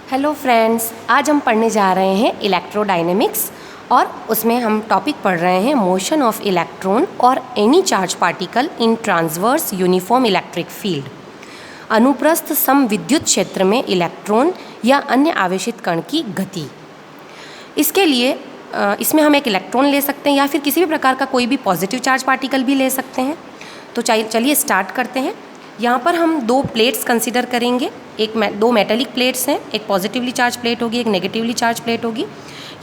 Hello friends, आज हम पढ़ने जा रहे हैं इलेक्ट्रोडायनेमिक्स और उसमें हम टॉपिक पढ़ रहे हैं मोशन ऑफ इलेक्ट्रॉन और any charge particle in transverse uniform electric field. अनुप्रस्थ समविद्युत क्षेत्र में इलेक्ट्रॉन या अन्य आवेशित कण की गति। इसके लिए इसमें हम एक इलेक्ट्रॉन ले सकते हैं या फिर किसी भी प्रकार का कोई भी पॉजिटिव चार्ज पार्टिकल भी ले सकते हैं। तो चलिए स्टार्ट करते हैं। यहाँ पर हम दो प्लेट्स कंसीडर करेंगे। दो मेटेलिक प्लेट्स हैं, एक पॉजिटिवली चार्ज प्लेट होगी, एक नेगेटिवली चार्ज प्लेट होगी।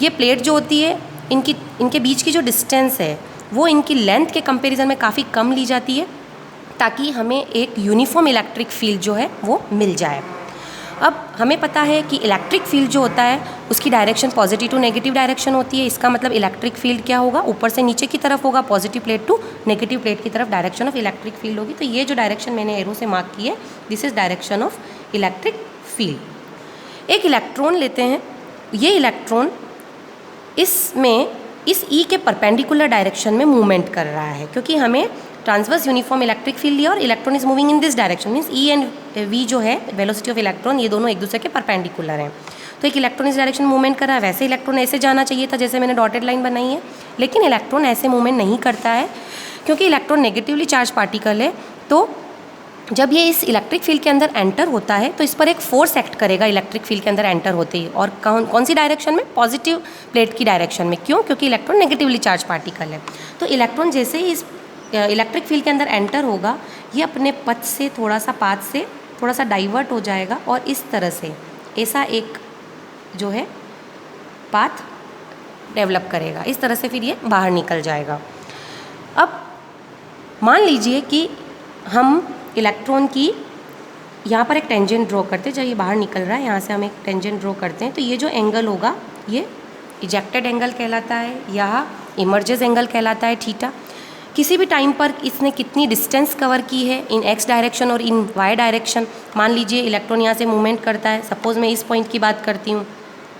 ये प्लेट जो होती है इनके बीच की जो डिस्टेंस है वो इनकी लेंथ के कंपैरिजन में काफ़ी कम ली जाती है ताकि हमें एक यूनिफॉर्म इलेक्ट्रिक फील्ड जो है वो मिल जाए। अब हमें पता है कि इलेक्ट्रिक फील्ड जो होता है उसकी direction positive to negative direction होती है। इसका मतलब इलेक्ट्रिक फील्ड क्या होगा, ऊपर से नीचे की तरफ होगा, positive plate to negative plate की तरफ डायरेक्शन ऑफ इलेक्ट्रिक फील्ड होगी। तो ये जो डायरेक्शन मैंने एरो से मार्क की है, this is direction of electric field. एक इलेक्ट्रॉन लेते हैं। ये इलेक्ट्रॉन इस ई के परपेंडिकुलर डायरेक्शन में मूवमेंट कर रहा है क्योंकि हमें ट्रांसवर्स यूनिफॉर्म इलेक्ट्रिक फील्ड लिया और electron is moving in this direction. Means E and v जो है वेलोसिटी ऑफ इलेक्ट्रॉन, ये दोनों एक दूसरे के परपेंडिकुलर हैं। तो एक इलेक्ट्रॉन इस डायरेक्शन मूवमेंट कर रहा है। वैसे इलेक्ट्रॉन ऐसे जाना चाहिए था जैसे मैंने डॉटेड लाइन बनाई है, लेकिन इलेक्ट्रॉन ऐसे मूवमेंट नहीं करता है क्योंकि इलेक्ट्रॉन नेगेटिवली चार्ज पार्टिकल है। तो जब ये इस इलेक्ट्रिक फील्ड के अंदर एंटर होता है तो इस पर एक फोर्स एक्ट करेगा इलेक्ट्रिक फील्ड के अंदर एंटर होते ही। और कौन सी डायरेक्शन में? पॉजिटिव प्लेट की डायरेक्शन में। क्यों? क्योंकि इलेक्ट्रॉन नेगेटिवली चार्ज पार्टिकल है। तो इलेक्ट्रॉन जैसे ही इस इलेक्ट्रिक फील्ड के अंदर एंटर होगा, ये अपने पाथ से थोड़ा सा डाइवर्ट हो जाएगा और इस तरह से ऐसा एक जो है पाथ डेवलप करेगा। इस तरह से फिर ये बाहर निकल जाएगा। अब मान लीजिए कि हम इलेक्ट्रॉन की यहाँ पर एक टेंजेंट ड्रॉ करते हैं। जब ये बाहर निकल रहा है, यहाँ से हम एक टेंजेंट ड्रॉ करते हैं तो ये जो एंगल होगा ये इजेक्टेड एंगल कहलाता है या इमर्जेस एंगल कहलाता है, थीटा। किसी भी टाइम पर इसने कितनी डिस्टेंस कवर की है इन एक्स डायरेक्शन और इन वाई डायरेक्शन। मान लीजिए इलेक्ट्रॉन यहाँ से मूवमेंट करता है, सपोज मैं इस पॉइंट की बात करती हूँ,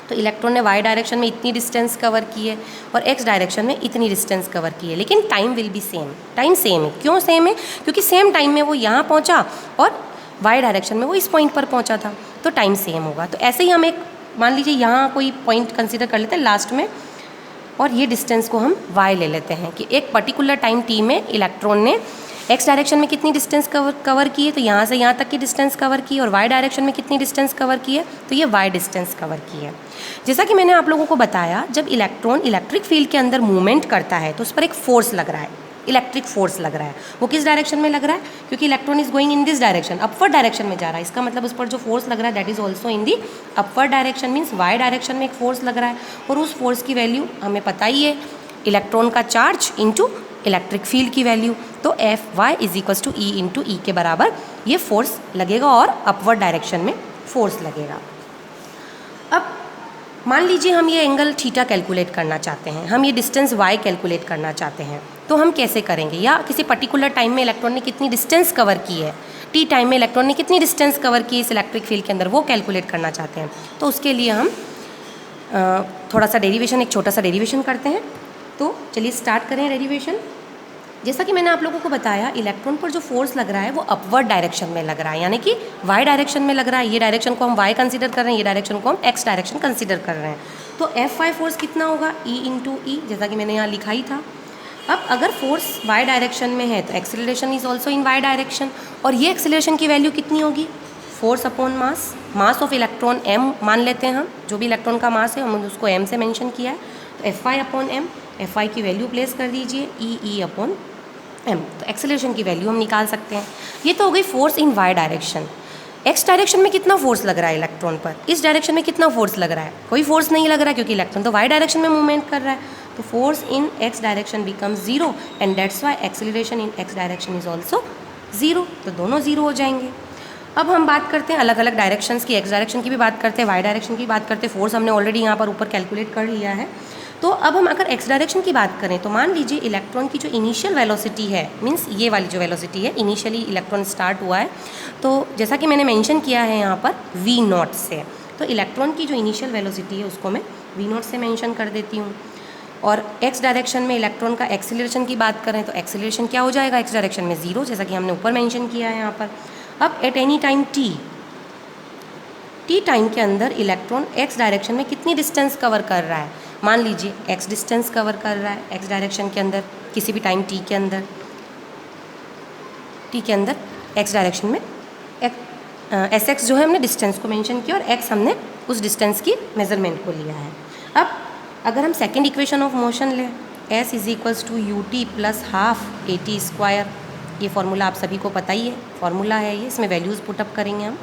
तो इलेक्ट्रॉन ने वाई डायरेक्शन में इतनी डिस्टेंस कवर की है और एक्स डायरेक्शन में इतनी डिस्टेंस कवर की है, लेकिन time will be same. Time same है। क्यों सेम है? क्योंकि सेम टाइम में वो यहाँ पहुँचा और वाई डायरेक्शन में वो इस पॉइंट पर पहुँचा था, तो टाइम सेम होगा। तो ऐसे ही हम एक मान लीजिए यहाँ कोई पॉइंट कंसिडर कर लेते हैं लास्ट में, और ये डिस्टेंस को हम y ले लेते हैं कि एक पर्टिकुलर टाइम t में इलेक्ट्रॉन ने x डायरेक्शन में कितनी डिस्टेंस कवर की है, तो यहाँ से यहाँ तक की डिस्टेंस कवर की, और y डायरेक्शन में कितनी डिस्टेंस कवर की है, तो ये y डिस्टेंस कवर की है। जैसा कि मैंने आप लोगों को बताया, जब इलेक्ट्रॉन इलेक्ट्रिक फील्ड के अंदर मूवमेंट करता है तो उस पर एक फोर्स लग रहा है, इलेक्ट्रिक फोर्स लग रहा है। वो किस डायरेक्शन में लग रहा है? क्योंकि electron is going in this direction, upward direction में जा रहा है। इसका मतलब उस पर जो फोर्स लग रहा है that is also in the upward direction. Means y direction में एक फोर्स लग रहा है और उस फोर्स की वैल्यू हमें पता ही है, इलेक्ट्रॉन का चार्ज इंटू इलेक्ट्रिक फील्ड की वैल्यू। तो F Y is equals to E into E के बराबर ये फोर्स लगेगा और अपवर्ड डायरेक्शन में फोर्स लगेगा। अब मान लीजिए हम ये एंगल थीटा कैलकुलेट करना चाहते हैं, हम ये डिस्टेंस y कैलकुलेट करना चाहते हैं, तो हम कैसे करेंगे? या किसी पर्टिकुलर टाइम में इलेक्ट्रॉन ने कितनी डिस्टेंस कवर की है, t टाइम में इलेक्ट्रॉन ने कितनी डिस्टेंस कवर की इस इलेक्ट्रिक फील्ड के अंदर, वो कैलकुलेट करना चाहते हैं। तो उसके लिए हम थोड़ा सा डेरिवेशन, एक छोटा सा डेरिवेशन करते हैं। तो चलिए स्टार्ट करें डेरिवेशन। जैसा कि मैंने आप लोगों को बताया, इलेक्ट्रॉन पर जो फोर्स लग रहा है वो अपवर्ड डायरेक्शन में लग रहा है, यानी कि वाई डायरेक्शन में लग रहा है। ये डायरेक्शन को हम वाई कंसीडर कर रहे हैं, ये डायरेक्शन को हम एक्स डायरेक्शन कंसीडर कर रहे हैं। तो एफ वाई फोर्स कितना होगा? ई इंटू ई, जैसा कि मैंने यहाँ लिखा ही था। अब अगर फोर्स वाई डायरेक्शन में है तो acceleration is also in Y direction, और ये एक्सेलरेशन की वैल्यू कितनी होगी? Force upon mass. Mass of electron m मान लेते हैं हम, जो भी इलेक्ट्रॉन का मास है हमने उसको m से मेंशन किया है। तो F y upon m, F y की वैल्यू प्लेस कर दीजिए ई अपॉन m, तो एक्सेलरेशन की वैल्यू हम निकाल सकते हैं। ये तो हो गई force in y direction. x direction में कितना फोर्स लग रहा है इलेक्ट्रॉन पर? इस डायरेक्शन में कितना फोर्स लग रहा है? कोई फोर्स नहीं लग रहा है क्योंकि इलेक्ट्रॉन तो y डायरेक्शन में मूवमेंट कर रहा है। तो force in x direction become 0 and that's why acceleration in x direction is also 0। तो दोनों 0 हो जाएंगे। अब हम बात करते हैं अलग अलग डायरेक्शंस की, x डायरेक्शन की भी बात करते हैं, y डायरेक्शन की बात करते हैं। फोर्स हमने ऑलरेडी यहाँ पर ऊपर कैलकुलेट कर लिया है। तो अब हम अगर x डायरेक्शन की बात करें तो मान लीजिए इलेक्ट्रॉन की जो इनिशियल वेलोसिटी है, मींस ये वाली जो वेलोसिटी है, इनिशियली इलेक्ट्रॉन स्टार्ट हुआ है, तो जैसा कि मैंने मेंशन किया है यहाँ पर v नॉट से, तो इलेक्ट्रॉन की जो इनिशियल वेलोसिटी है उसको मैं v नॉट से मेंशन कर देती हूँ। और x डायरेक्शन में इलेक्ट्रॉन का एक्सेलरेशन की बात करें तो एक्सेलरेशन क्या हो जाएगा x डायरेक्शन में? 0, जैसा कि हमने ऊपर मेंशन किया है यहाँ पर। अब at any time t T time के अंदर इलेक्ट्रॉन एक्स डायरेक्शन में कितनी डिस्टेंस कवर कर रहा है। मान लीजिए एक्स डिस्टेंस कवर कर रहा है एक्स डायरेक्शन के अंदर किसी भी टाइम टी के अंदर एक्स डायरेक्शन में एस एक्स जो है हमने डिस्टेंस को मेंशन किया और एक्स हमने उस डिस्टेंस की मेजरमेंट को लिया है। अब अगर हम सेकेंड इक्वेशन ऑफ मोशन लें s is equals to u t plus half a t square, ये फार्मूला आप सभी को पता ही है, फार्मूला है ये, इसमें वैल्यूज़ पुटअप करेंगे हम।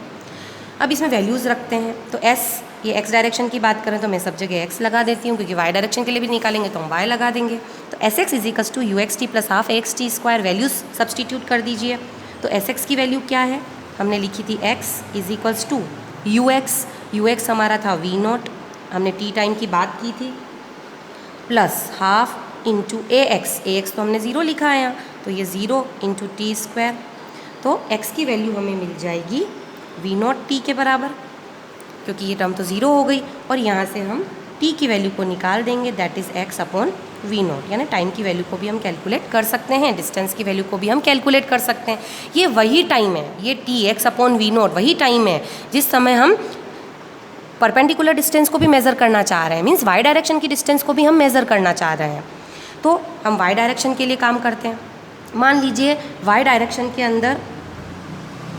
अब इसमें वैल्यूज़ रखते हैं तो एस, ये एक्स डायरेक्शन की बात करें तो मैं सब जगह एक्स लगा देती हूँ, क्योंकि वाई डायरेक्शन के लिए भी निकालेंगे तो हम वाई लगा देंगे। तो s x is equals to you x t plus half x t square, values substitute कर दीजिए। तो एस एक्स की वैल्यू क्या है, हमने लिखी थी x is equals to you x हमारा था वी नॉट, हमने टी टाइम की बात की थी, plus half into a x तो हमने ज़ीरो लिखा है यहाँ, तो ये ज़ीरो इंटू टी स्क्वायर। तो एक्स की वैल्यू हमें मिल जाएगी वी नॉट टी के बराबर, क्योंकि ये टर्म तो ज़ीरो हो गई, और यहाँ से हम टी की वैल्यू को निकाल देंगे, that is x upon we naught. यानी टाइम की वैल्यू को भी हम कैलकुलेट कर सकते हैं, डिस्टेंस की वैल्यू को भी हम कैलकुलेट कर सकते हैं। ये वही टाइम है, ये t x upon we naught वही टाइम है जिस समय हम परपेंडिकुलर डिस्टेंस को भी मेज़र करना चाह रहे हैं, मीन्स वाई डायरेक्शन की डिस्टेंस को भी हम मेज़र करना चाह रहे हैं। तो हम वाई डायरेक्शन के लिए काम करते हैं। मान लीजिए वाई डायरेक्शन के अंदर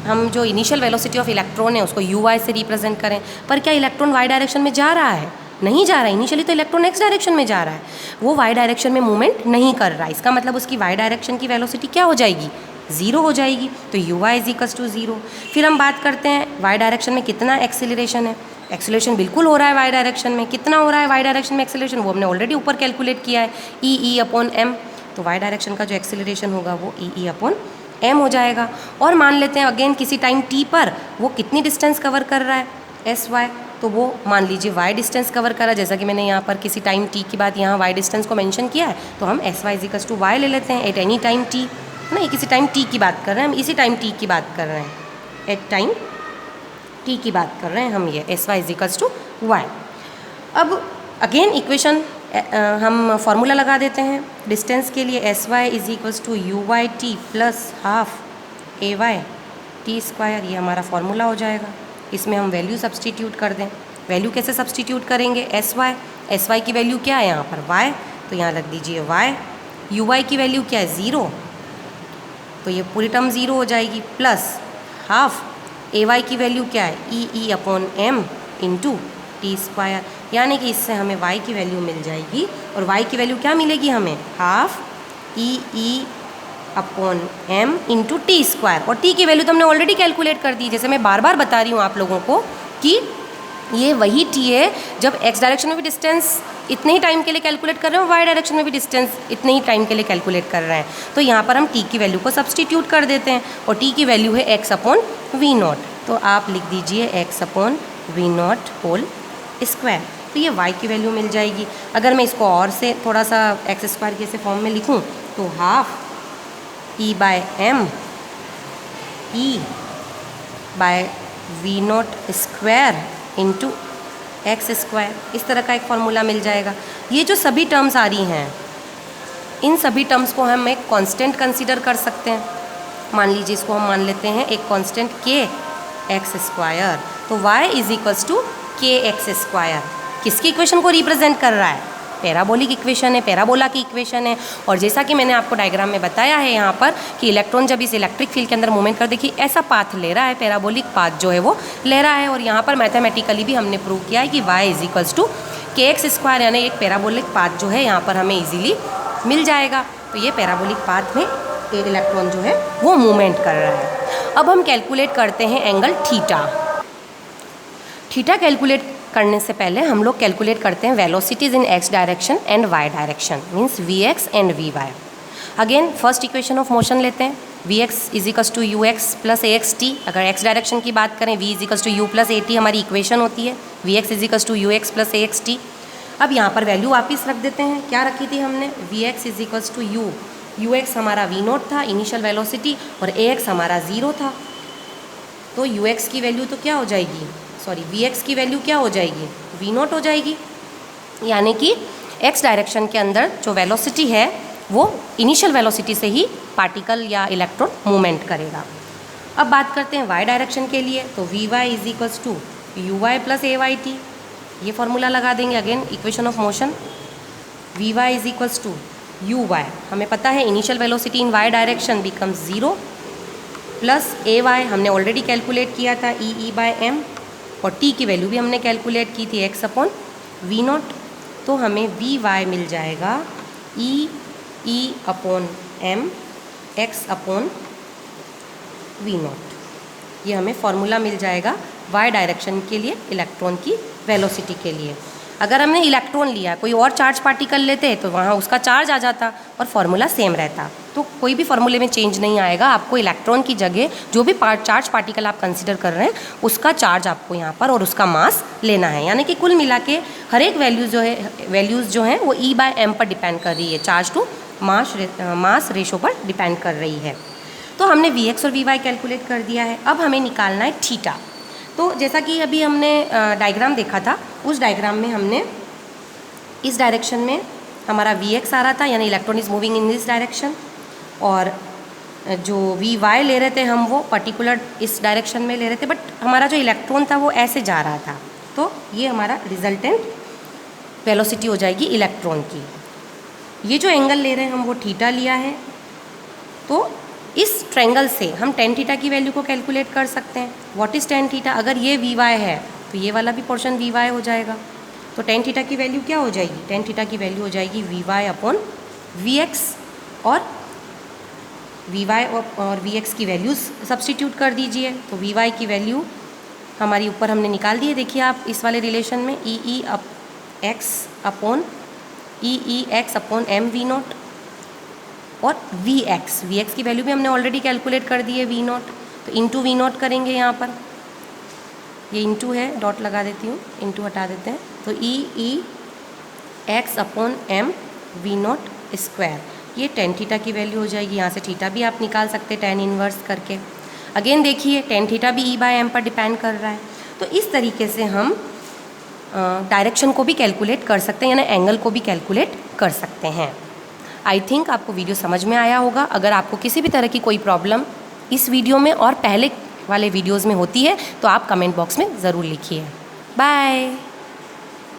हम जो इनिशियल वेलोसिटी ऑफ इलेक्ट्रॉन है उसको यू वाई से रिप्रेजेंट करें, पर क्या इलेक्ट्रॉन वाई डायरेक्शन में जा रहा है? नहीं जा रहा है। इनिशियली तो इलेक्ट्रॉन एक्स डायरेक्शन में जा रहा है, वो वाई डायरेक्शन में मूवमेंट नहीं कर रहा है। इसका मतलब उसकी वाई डायरेक्शन की वेलोसिटी क्या हो जाएगी, ज़ीरो हो जाएगी। तो u y is equals to zero. फिर हम बात करते हैं वाई डायरेक्शन में कितना एक्सेलरेशन है। एक्सेलरेशन बिल्कुल हो रहा है वाई डायरेक्शन में। कितना हो रहा है वाई डायरेक्शन में एक्सेलरेशन, वो हमने ऑलरेडी ऊपर कैलकुलेट किया है, ई अपॉन एम। तो वाई डायरेक्शन का जो एक्सेलरेशन होगा वो ई अपॉन एम हो जाएगा। और मान लेते हैं अगेन किसी टाइम टी पर वो कितनी डिस्टेंस कवर कर रहा है, एस वाई, तो वो मान लीजिए वाई डिस्टेंस कवर कर रहा है। जैसा कि मैंने यहाँ पर किसी टाइम टी की बात यहाँ वाई डिस्टेंस को मेंशन किया है, तो हम s Y is equals to y ले लेते हैं एट एनी टाइम टी। नहीं, किसी टाइम टी की बात कर रहे हैं हम, इसी टाइम टी की बात कर रहे हैं, एट टाइम टी की बात कर रहे हैं हम, ये S Y is equals to Y. अब अगेन इक्वेशन हम फार्मूला लगा देते हैं डिस्टेंस के लिए, S Y is equals to U Y T plus half A Y T square, ये हमारा फार्मूला हो जाएगा। इसमें हम वैल्यू सब्सटीट्यूट कर दें। वैल्यू कैसे सब्सटीट्यूट करेंगे, एस वाई की वैल्यू क्या है यहाँ पर वाई, तो यहाँ रख दीजिए वाई। यू वाई की वैल्यू क्या है, ज़ीरो, तो ये पूरी टर्म ज़ीरो हो जाएगी, प्लस हाफ ए वाई की वैल्यू क्या है, E upon M into T square. यानी कि इससे हमें y की वैल्यू मिल जाएगी, और y की वैल्यू क्या मिलेगी हमें, half E upon M into T square. और t की वैल्यू तो हमने ऑलरेडी कैलकुलेट कर दी। जैसे मैं बार बार बता रही हूँ आप लोगों को कि ये वही t है जब x डायरेक्शन में भी डिस्टेंस इतने ही टाइम के लिए कैलकुलेट कर रहे हैं, y डायरेक्शन में भी डिस्टेंस इतने ही टाइम के लिए कैलकुलेट कर रहे हैं। तो यहाँ पर हम t की वैल्यू को सब्सटीट्यूट कर देते हैं, और t की वैल्यू है x अपॉन वी नॉट। तो आप लिख दीजिए x upon we not whole square, तो ये y की वैल्यू मिल जाएगी। अगर मैं इसको और से थोड़ा सा एक्स स्क्वायर के ऐसे फॉर्म में लिखूं तो half E by M E by V not square into X square, इस तरह का एक फॉर्मूला मिल जाएगा। ये जो सभी टर्म्स आ रही हैं, इन सभी टर्म्स को हम एक कांस्टेंट कंसीडर कर सकते हैं। मान लीजिए इसको हम मान लेते हैं एक कांस्टेंट के एक्स स्क्वायर, तो y इज इक्वल्स टू के एक्स स्क्वायर किसकी इक्वेशन को रिप्रेजेंट कर रहा है, पैराबोलिक इक्वेशन है, पैराबोला की इक्वेशन है। और जैसा कि मैंने आपको डायग्राम में बताया है यहाँ पर कि इलेक्ट्रॉन जब इस इलेक्ट्रिक फील्ड के अंदर मूवमेंट कर, देखिए ऐसा पाथ ले रहा है, पैराबोलिक पाथ जो है वो ले रहा है। और यहाँ पर मैथमेटिकली भी हमने प्रूव किया है कि y इज इक्वल्स टू के एक्स स्क्वायर, यानी एक पैराबोलिक पाथ जो है यहाँ पर हमें ईजिली मिल जाएगा। तो ये पैराबोलिक पाथ में इलेक्ट्रॉन जो है वो मूवमेंट कर रहा है। अब हम कैलकुलेट करते हैं एंगल थीटा। थीटा कैलकुलेट करने से पहले हम लोग कैलकुलेट करते हैं velocities in X direction and Y direction, means V X and V Y. Again first equation of motion लेते हैं, V X is equals to you X plus A X T. अगर एक्स डायरेक्शन की बात करें, V is equals to U plus A T हमारी equation होती है, V X is equals to you X plus A X T. अब यहाँ पर वैल्यू वापस रख देते हैं, क्या रखी थी हमने, V X is equals to you x हमारा वी नॉट था इनिशियल वेलोसिटी, और ए एक्स हमारा ज़ीरो था। तो यू एक्स की वैल्यू तो क्या हो जाएगी, सॉरी वी एक्स की वैल्यू क्या हो जाएगी, वी नॉट हो जाएगी। यानी कि एक्स डायरेक्शन के अंदर जो वेलोसिटी है वो इनिशियल वेलोसिटी से ही पार्टिकल या इलेक्ट्रॉन मूवमेंट करेगा। अब बात करते हैं वाई डायरेक्शन के लिए, तो V Y is equals to U Y plus A Y T, ये फॉर्मूला लगा देंगे। Again equation of motion, V Y is equals to U Y, हमें पता है initial velocity in Y direction becomes 0 plus A Y हमने already calculate किया था E by M, और टी की वैल्यू भी हमने कैलकुलेट की थी एक्स अपॉन वी नॉट। तो हमें वी वाई मिल जाएगा E upon M X upon we not. ये हमें फॉर्मूला मिल जाएगा वाई डायरेक्शन के लिए इलेक्ट्रॉन की वेलोसिटी के लिए। अगर हमने इलेक्ट्रॉन लिया कोई और चार्ज पार्टिकल लेते तो वहाँ उसका चार्ज आ जाता और फॉर्मूला सेम रहता, तो कोई भी फॉर्मूले में चेंज नहीं आएगा। आपको इलेक्ट्रॉन की जगह जो भी चार्ज पार्टिकल आप कंसिडर कर रहे हैं उसका चार्ज आपको यहाँ पर और उसका मास लेना है। यानी कि कुल मिला के हर एक वैल्यूज़ जो हैं वो ई बाय एम पर डिपेंड कर रही है, चार्ज टू मास रेशो पर डिपेंड कर रही है। तो हमने वी एक्स और वी वाई कैलकुलेट कर दिया है। अब हमें निकालना है थीटा। तो जैसा कि अभी हमने डायग्राम देखा था, उस डायग्राम में हमने इस डायरेक्शन में हमारा वी एक्स आ रहा था, यानी electron is moving in this direction, और जो वी वाई ले रहे थे हम वो पर्टिकुलर इस डायरेक्शन में ले रहे थे, बट हमारा जो इलेक्ट्रॉन था वो ऐसे जा रहा था। तो ये हमारा रिजल्टेंट वेलोसिटी हो जाएगी इलेक्ट्रॉन की। ये जो एंगल ले रहे हैं हम वो थीटा लिया है, तो इस ट्रायंगल से हम टेन थीटा की वैल्यू को कैलकुलेट कर सकते हैं। What is tan theta? अगर ये वी वाई है तो ये वाला भी पोर्शन वी वाई हो जाएगा। तो टेन थीटा की वैल्यू क्या हो जाएगी? टेन थीटा की वैल्यू हो जाएगी V Y upon V X, और वी वाई और वी एक्स की वैल्यूज़ सब्सटीट्यूट कर दीजिए। तो वी वाई की वैल्यू हमारी ऊपर हमने निकाल दी है, देखिए आप इस वाले रिलेशन में E X upon E X upon M V naught, और वी एक्स की वैल्यू भी हमने ऑलरेडी कैलकुलेट कर दी है वी नॉट। तो इंटू वी नॉट करेंगे, यहाँ पर ये इंटू है, डॉट लगा देती हूँ, इंटू हटा देते हैं। तो E X upon M V not square, ये टेन थीटा की वैल्यू हो जाएगी। यहाँ से थीटा भी आप निकाल सकते हैं टेन इनवर्स करके। अगेन देखिए टेन थीटा भी ई बाय एम पर डिपेंड कर रहा है। तो इस तरीके से हम डायरेक्शन को भी कैलकुलेट कर सकते हैं, यानी एंगल को भी कैलकुलेट कर सकते हैं। आई थिंक आपको वीडियो समझ में आया होगा। अगर आपको किसी भी तरह की कोई प्रॉब्लम इस वीडियो में और पहले वाले वीडियोज़ में होती है तो आप कमेंट बॉक्स में ज़रूर लिखिए। बाय।